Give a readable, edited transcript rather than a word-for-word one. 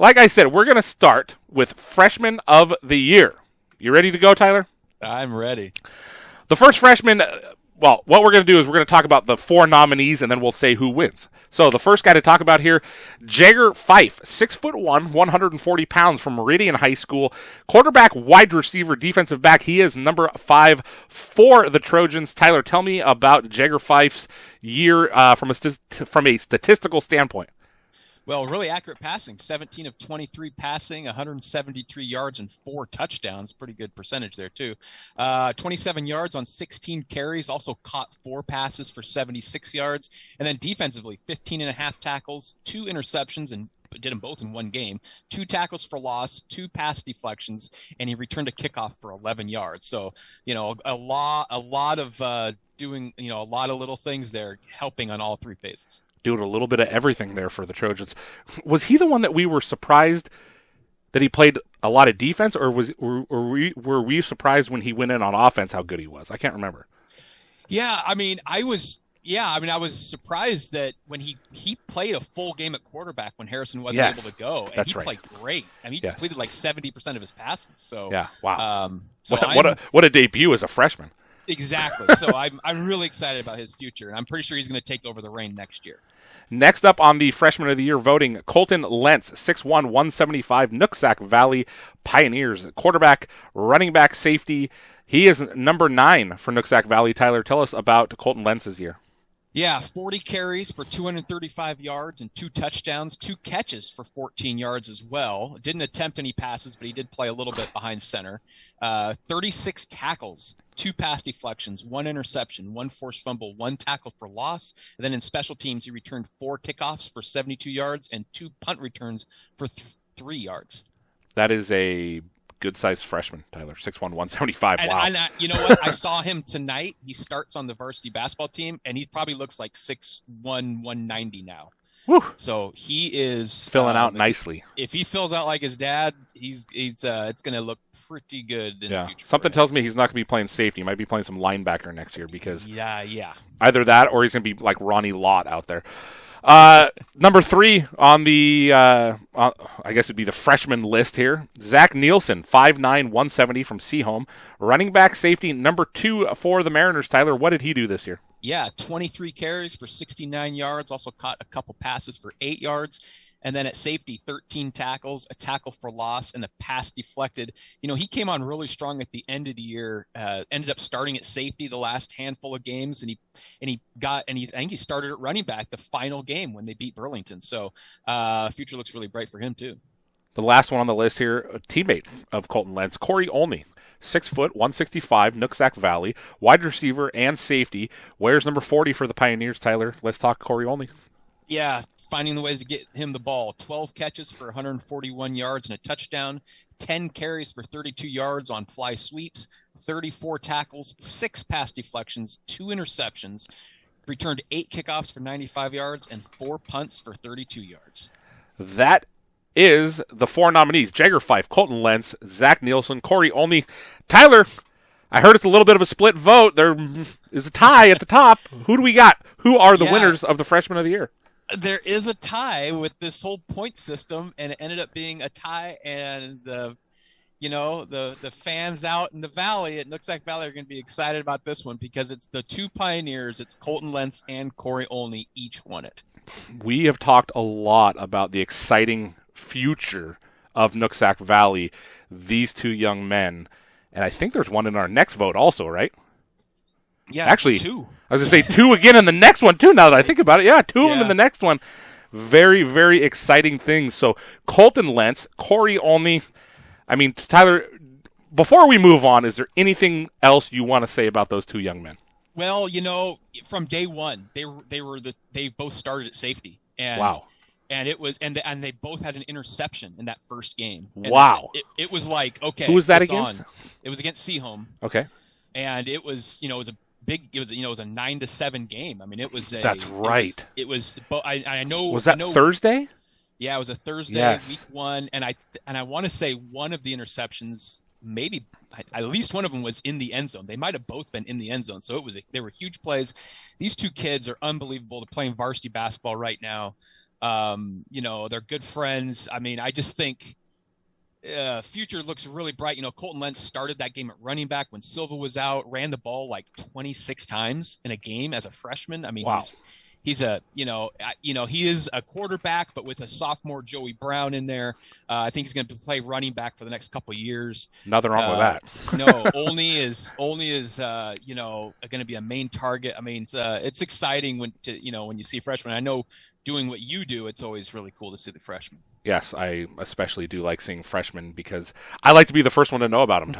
like I said, we're going to start with Freshman of the Year. You ready to go, Tyler? I'm ready. The first freshman, well, what we're going to do is we're going to talk about the 4 nominees, and then we'll say who wins. So the first guy to talk about here, Jagger Fife, 6'1", 140 pounds from Meridian High School. Quarterback, wide receiver, defensive back. He is number 5 for the Trojans. Tyler, tell me about Jaeger Fyfe's year from a statistical standpoint. Well, really accurate passing, 17 of 23 passing, 173 yards and 4 touchdowns. Pretty good percentage there, too. 27 yards on 16 carries, also caught 4 passes for 76 yards. And then defensively, 15 and a half tackles, 2 interceptions, and did them both in one game, 2 tackles for loss, 2 pass deflections, and he returned a kickoff for 11 yards. So, a lot of doing, a lot of little things there, helping on all 3 phases. Doing a little bit of everything there for the Trojans. Was he the one that we were surprised that he played a lot of defense, or were we surprised when he went in on offense how good he was? I can't remember. Yeah, I was surprised that when he played a full game at quarterback when Harrison wasn't able to go, and he played great. He completed like 70% of his passes. So yeah, wow. So what a debut as a freshman. Exactly. So I'm really excited about his future, and I'm pretty sure he's going to take over the reign next year. Next up on the Freshman of the Year voting, Colton Lentz, 6'1", 175, Nooksack Valley Pioneers. Quarterback, running back, safety. He is number 9 for Nooksack Valley. Tyler, tell us about Colton Lentz's year. Yeah, 40 carries for 235 yards and 2 touchdowns, 2 catches for 14 yards as well. Didn't attempt any passes, but he did play a little bit behind center. 36 tackles, 2 pass deflections, 1 interception, 1 forced fumble, 1 tackle for loss. And then in special teams, he returned 4 kickoffs for 72 yards and 2 punt returns for 3 yards. That is a good-sized freshman, Tyler. 6'1", 175. Wow. And you know what? I saw him tonight. He starts on the varsity basketball team, and he probably looks like 6'1", 190 now. Woo. So he is filling out nicely. If he fills out like his dad, it's going to look pretty good in the future. Something tells me he's not going to be playing safety. He might be playing some linebacker next year because either that or he's going to be like Ronnie Lott out there. Number 3 on the, I guess it'd be the freshman list here. Zach Nielsen, 5'9", 170 from Sehome. Running back, safety, number 2 for the Mariners. Tyler, what did he do this year? Yeah, 23 carries for 69 yards. Also caught a couple passes for 8 yards. And then at safety, 13 tackles, a tackle for loss, and a pass deflected. He came on really strong at the end of the year. Ended up starting at safety the last handful of games, and I think he started at running back the final game when they beat Burlington. So, future looks really bright for him too. The last one on the list here, a teammate of Colton Lentz, Cory Olney, 6', 165, Nooksack Valley, wide receiver and safety. Wears number 40 for the Pioneers. Tyler, let's talk Cory Olney. Yeah. Finding the ways to get him the ball. 12 catches for 141 yards and a touchdown, 10 carries for 32 yards on fly sweeps, 34 tackles, 6 pass deflections, 2 interceptions, returned 8 kickoffs for 95 yards, and 4 punts for 32 yards. That is the 4 nominees: Jagger Fife, Colton Lentz, Zach Nielsen, Cory Olney. Tyler, I heard it's a little bit of a split vote. There is a tie at the top. Who do we got? Who are the winners of the Freshman of the Year? There is a tie with this whole point system, and it ended up being a tie, and the fans out in the valley at Nooksack Valley are going to be excited about this one because it's the 2 Pioneers. It's Colton Lentz and Cory Olney each won it. We have talked a lot about the exciting future of Nooksack Valley, these 2 young men, and I think there's one in our next vote also, right? Yeah, actually 2. I was going to say 2 again in the next one, too, now that I think about it. Yeah, 2 of them in the next one. Very, very exciting things. So, Colton Lentz, Cory Olney. I mean, Tyler, before we move on, is there anything else you want to say about those 2 young men? Well, from day one, they both started at safety. And wow. And it was, and they both had an interception in that first game. And wow. It was like, okay. Who was that against? It was against Sehome. Okay. And it was, it was a 9-7 game. I mean, it was That's right. It was I know. Was that Thursday? Yeah, it was a Thursday, yes. week 1, and I want to say one of the interceptions, maybe at least one of them was in the end zone. They might have both been in the end zone. So they were huge plays. These 2 kids are unbelievable. They're playing varsity basketball right now. They're good friends. I mean, I just think future looks really bright. Colton Lentz started that game at running back when Silva was out, ran the ball like 26 times in a game as a freshman. I mean, wow. He's he is a quarterback, but with a sophomore Joey Brown in there, I think he's going to play running back for the next couple of years. Nothing wrong with that. No, Olney is going to be a main target. I mean, it's exciting when you see freshmen. I know doing what you do, it's always really cool to see the freshmen. Yes, I especially do like seeing freshmen because I like to be the first one to know about them.